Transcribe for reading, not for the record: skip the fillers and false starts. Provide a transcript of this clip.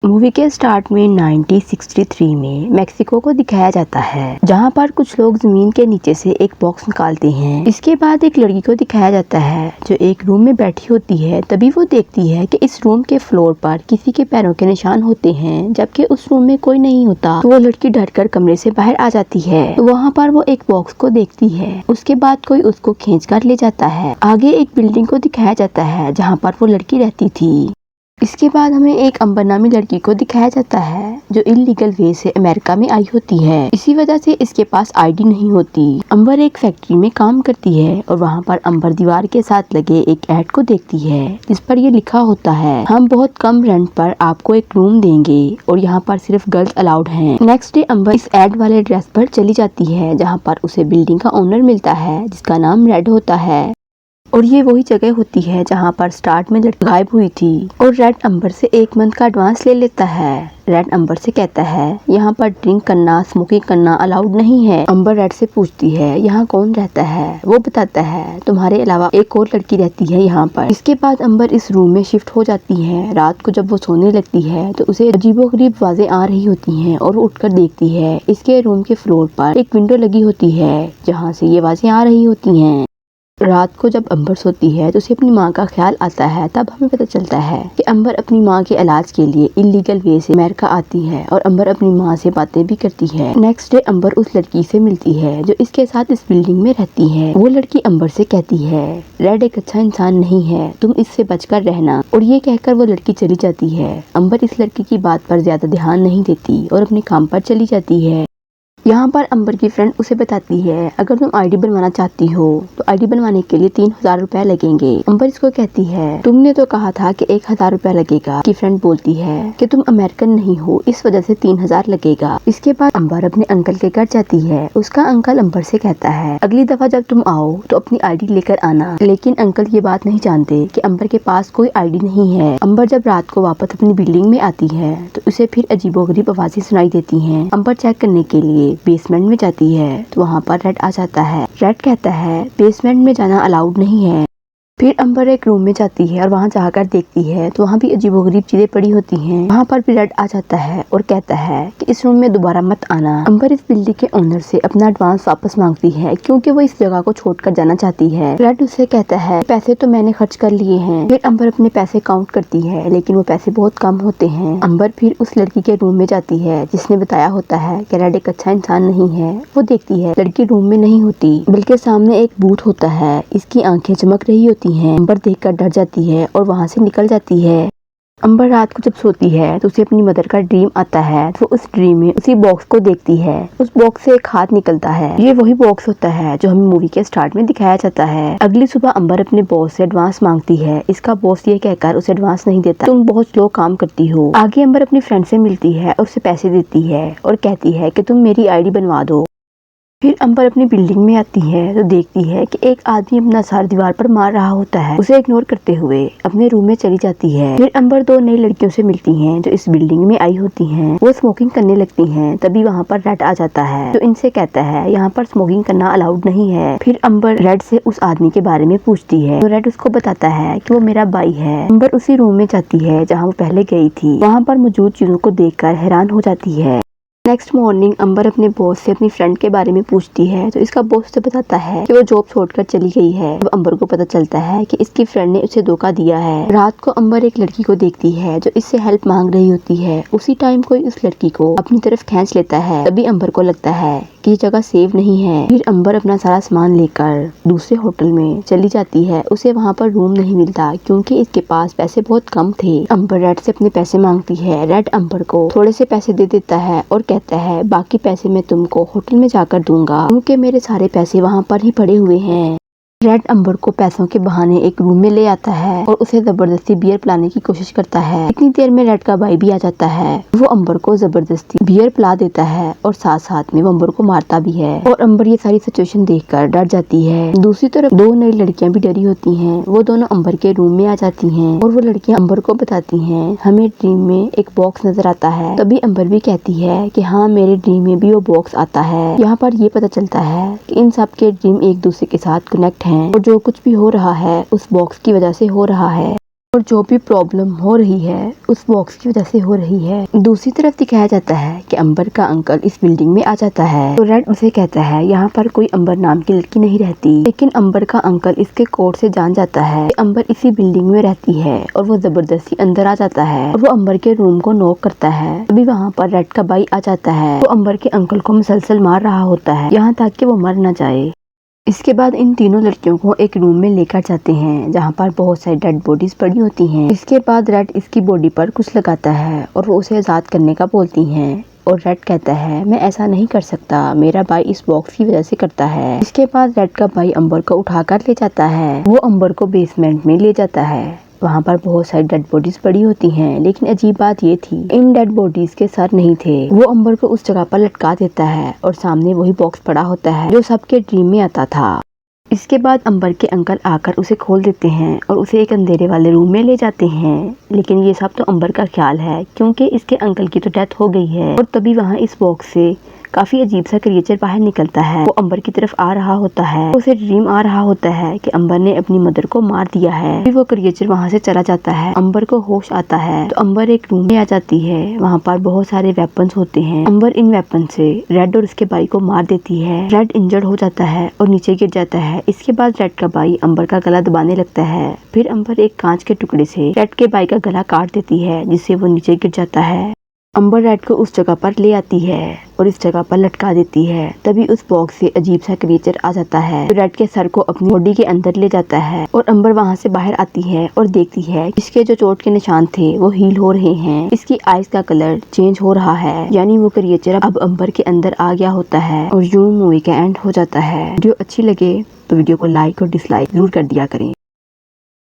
Movie के start में 1963 में मेक्सिको को दिखाया जाता है, जहां पर कुछ लोग जमीन के नीचे से एक बॉक्स निकालते हैं। इसके बाद एक लड़की को दिखाया जाता है जो एक रूम में बैठी होती है। तभी वो देखती है कि इस रूम के फ्लोर पर किसी के पैरों के निशान होते हैं, जबकि उस रूम में कोई नहीं होता। तो वो लड़की डरकर कमरे से बाहर आ जाती है। तो वहाँ पर वो एक बॉक्स को देखती है। उसके बाद कोई उसको खींच कर ले जाता है। आगे एक बिल्डिंग को दिखाया जाता है जहाँ पर वो लड़की रहती थी। इसके बाद हमें एक अंबर नामी लड़की को दिखाया जाता है जो इलीगल वे से अमेरिका में आई होती है। इसी वजह से इसके पास आईडी नहीं होती। अंबर एक फैक्ट्री में काम करती है और वहाँ पर अंबर दीवार के साथ लगे एक ऐड को देखती है जिस पर ये लिखा होता है, हम बहुत कम रेंट पर आपको एक रूम देंगे और यहाँ पर सिर्फ गर्ल्स अलाउड हैं। नेक्स्ट डे अंबर इस ऐड वाले एड्रेस पर चली जाती है जहाँ पर उसे बिल्डिंग का ओनर मिलता है जिसका नाम रेड होता है। और ये वही जगह होती है जहाँ पर स्टार्ट में लड़की गायब हुई थी। और रेड अंबर से 1 मंथ का एडवांस ले लेता है। रेड अंबर से कहता है यहाँ पर ड्रिंक करना, स्मोकिंग करना अलाउड नहीं है। अंबर रेड से पूछती है यहाँ कौन रहता है। वो बताता है तुम्हारे अलावा एक और लड़की रहती है यहाँ पर। इसके बाद अंबर इस रूम में शिफ्ट हो जाती है। रात को जब वो सोने लगती है तो उसे अजीबोगरीब आवाजें आ रही होती हैं और वो उठकर देखती है इसके रूम के फ्लोर पर एक विंडो लगी होती है जहाँ से ये आवाजें आ रही होती हैं। रात को जब अंबर सोती है तो उसे अपनी माँ का ख्याल आता है। तब हमें पता चलता है कि अंबर अपनी माँ के इलाज के लिए इलीगल वे से अमेरिका आती है और अंबर अपनी माँ से बातें भी करती है। नेक्स्ट डे अंबर उस लड़की से मिलती है जो इसके साथ इस बिल्डिंग में रहती है। वो लड़की अंबर से कहती है रेड एक अच्छा इंसान नहीं है, तुम इससे बचकर रहना। और ये कहकर वो लड़की चली जाती है। अंबर इस लड़की की बात पर ज्यादा ध्यान नहीं देती और अपने काम पर चली जाती है। यहाँ पर अंबर की फ्रेंड उसे बताती है अगर तुम आईडी बनवाना चाहती हो तो आईडी बनवाने के लिए 3000 रुपए लगेंगे। अंबर इसको कहती है तुमने तो कहा था कि 1000 रुपए लगेगा। की फ्रेंड बोलती है कि तुम अमेरिकन नहीं हो, इस वजह से 3000 लगेगा। इसके बाद अंबर अपने अंकल के घर जाती है। उसका अंकल अंबर से कहता है अगली दफा जब तुम आओ तो अपनी आईडी लेकर आना। लेकिन अंकल ये बात नहीं जानते कि अंबर के पास कोई आईडी नहीं है। अंबर जब रात को वापस अपनी बिल्डिंग में आती है तो उसे फिर अजीबोगरीब आवाजें सुनाई देती है। अंबर चेक करने के लिए बेसमेंट में जाती है तो वहाँ पर रेड आ जाता है। रेड कहता है बेसमेंट में जाना अलाउड नहीं है। फिर अंबर एक रूम में जाती है और वहाँ जाकर देखती है तो वहाँ भी अजीबोगरीब चीजें पड़ी होती हैं। वहाँ पर भी रेड आ जाता है और कहता है कि इस रूम में दोबारा मत आना। अंबर इस बिल्डिंग के ओनर से अपना एडवांस वापस मांगती है क्योंकि वो इस जगह को छोड़कर जाना चाहती है। रेड उसे कहता है पैसे तो मैंने खर्च कर लिए हैं। फिर अंबर अपने पैसे काउंट करती है लेकिन वो पैसे बहुत कम होते हैं। अंबर फिर उस लड़की के रूम में जाती है जिसने बताया होता है कि रेड एक अच्छा इंसान नहीं है। वो देखती है लड़की रूम में नहीं होती बल्कि सामने एक भूत होता है। इसकी आंखें चमक रही होती है। अंबर देखकर डर जाती है और वहाँ से निकल जाती है। अंबर रात को जब सोती है तो उसे अपनी मदर का ड्रीम आता है। तो उस ड्रीम में उसी बॉक्स को देखती है। उस बॉक्स से एक हाथ निकलता है। ये वही बॉक्स होता है जो हमें मूवी के स्टार्ट में दिखाया जाता है। अगली सुबह अंबर अपने बॉस से एडवांस मांगती है। इसका बॉस ये कहकर उसे एडवांस नहीं देता, तुम बहुत स्लो काम करती हो। आगे अंबर अपनी फ्रेंड से मिलती है और उसे पैसे देती है और कहती है कि तुम मेरी आईडी बनवा दो। फिर अंबर अपनी बिल्डिंग में आती है तो देखती है कि एक आदमी अपना सर दीवार पर मार रहा होता है। उसे इग्नोर करते हुए अपने रूम में चली जाती है। फिर अंबर 2 नई लड़कियों से मिलती है जो इस बिल्डिंग में आई होती हैं। वो स्मोकिंग करने लगती हैं। तभी वहाँ पर रेड आ जाता है जो इनसे कहता है यहाँ पर स्मोकिंग करना अलाउड नहीं है। फिर अंबर रेड से उस आदमी के बारे में पूछती है तो रेड उसको बताता है कि वो मेरा भाई है। अंबर उसी रूम में जाती है जहाँ वो पहले गई थी। वहाँ पर मौजूद चीजों को देखकर हैरान हो जाती है। नेक्स्ट मॉर्निंग अंबर अपने बॉस से अपनी फ्रेंड के बारे में पूछती है तो इसका बॉस उसे बताता है कि वो जॉब छोड़कर चली गई है। अब अंबर को पता चलता है कि इसकी फ्रेंड ने उसे धोखा दिया है। रात को अंबर एक लड़की को देखती है जो इससे हेल्प मांग रही होती है। उसी टाइम कोई उस लड़की को अपनी तरफ खींच लेता है। तभी अंबर को लगता है कि ये जगह सेफ नहीं है। फिर अंबर अपना सारा सामान लेकर दूसरे होटल में चली जाती है। उसे वहाँ पर रूम नहीं मिलता क्योंकि इसके पास पैसे बहुत कम थे। अंबर रेड से अपने पैसे मांगती है। रेड अंबर को थोड़े से पैसे दे देता है और कहता है बाकी पैसे मैं तुमको होटल में जाकर दूंगा क्योंकि मेरे सारे पैसे वहाँ पर ही पड़े हुए हैं। रेड अंबर को पैसों के बहाने एक रूम में ले आता है और उसे जबरदस्ती बियर पिलाने की कोशिश करता है। इतनी देर में रेड का भाई भी आ जाता है। वो अंबर को जबरदस्ती बियर पिला देता है और साथ साथ में वो अंबर को मारता भी है। और अंबर ये सारी सिचुएशन देखकर डर जाती है। दूसरी तरफ 2 नई लड़कियां भी डरी होती हैं। वो दोनों अंबर के रूम में आ जाती हैं और वो लड़कियां अंबर को बताती हैं हमें ड्रीम में एक बॉक्स नजर आता है। तभी अंबर भी कहती है कि हाँ मेरे ड्रीम में भी वो बॉक्स आता है। यहाँ पर ये पता चलता है कि इन सब के ड्रीम एक दूसरे के साथ कनेक्ट और जो कुछ भी हो रहा है उस बॉक्स की वजह से हो रहा है। और जो भी प्रॉब्लम हो रही है उस बॉक्स की वजह से हो रही है। दूसरी तरफ दिखाया जाता है कि अंबर का अंकल इस बिल्डिंग में आ जाता है तो रेड उसे कहता है यहाँ पर कोई अंबर नाम की लड़की नहीं रहती। लेकिन अंबर का अंकल इसके कोर्ट से जान जाता है कि अंबर इसी बिल्डिंग में रहती है और वो जबरदस्ती अंदर आ जाता है और वो अंबर के रूम को नॉक करता है। तभी वहाँ पर रेड का भाई आ जाता है। वो अंबर के अंकल को मुसलसल मार रहा होता है यहाँ तक कि वो मर न जाए। इसके बाद इन तीनों लड़कियों को एक रूम में लेकर जाते हैं जहाँ पर बहुत सारी डेड बॉडीज पड़ी होती हैं। इसके बाद रेड इसकी बॉडी पर कुछ लगाता है और वो उसे आज़ाद करने का बोलती हैं और रेड कहता है मैं ऐसा नहीं कर सकता, मेरा भाई इस बॉक्स की वजह से करता है। इसके बाद रेड का भाई अंबर को उठाकर ले जाता है। वो अंबर को बेसमेंट में ले जाता है। वहाँ पर बहुत सारी डेड बॉडीज पड़ी होती हैं, लेकिन अजीब बात ये थी इन डेड बॉडीज के सर नहीं थे। वो अंबर को उस जगह पर लटका देता है और सामने वही बॉक्स पड़ा होता है जो सबके ड्रीम में आता था। इसके बाद अंबर के अंकल आकर उसे खोल देते हैं और उसे एक अंधेरे वाले रूम में ले जाते हैं। लेकिन ये सब तो अंबर का ख्याल है क्योंकि इसके अंकल की तो डेथ हो गई है। और तभी वहाँ इस बॉक्स से काफी अजीब सा क्रिएचर बाहर निकलता है। वो अंबर की तरफ आ रहा होता है। उसे ड्रीम आ रहा होता है कि अंबर ने अपनी मदर को मार दिया है। फिर वो क्रिएचर वहाँ से चला जाता है। अंबर को होश आता है तो अंबर एक रूम में आ जाती है। वहाँ पर बहुत सारे वेपन्स होते हैं। अंबर इन वेपन से रेड और उसके भाई को मार देती है। रेड इंजर्ड हो जाता है और नीचे गिर जाता है। इसके बाद रेड का भाई अंबर का गला दबाने लगता है। फिर अंबर एक कांच के टुकड़े से रेड के भाई का गला काट देती है जिससे वो नीचे गिर जाता है। अंबर रेड को उस जगह पर ले आती है और इस जगह पर लटका देती है। तभी उस बॉक्स से अजीब सा क्रिएचर आ जाता है जो रेड के सर को अपनी बॉडी के अंदर ले जाता है और अंबर वहाँ से बाहर आती है और देखती है इसके जो चोट के निशान थे वो हील हो रहे हैं। इसकी आईज का कलर चेंज हो रहा है, यानी वो क्रिएचर अब अंबर के अंदर आ गया होता है। और यूं मूवी का एंड हो जाता है। वीडियो अच्छी लगे तो वीडियो को लाइक और डिसलाइक जरूर कर दिया करें।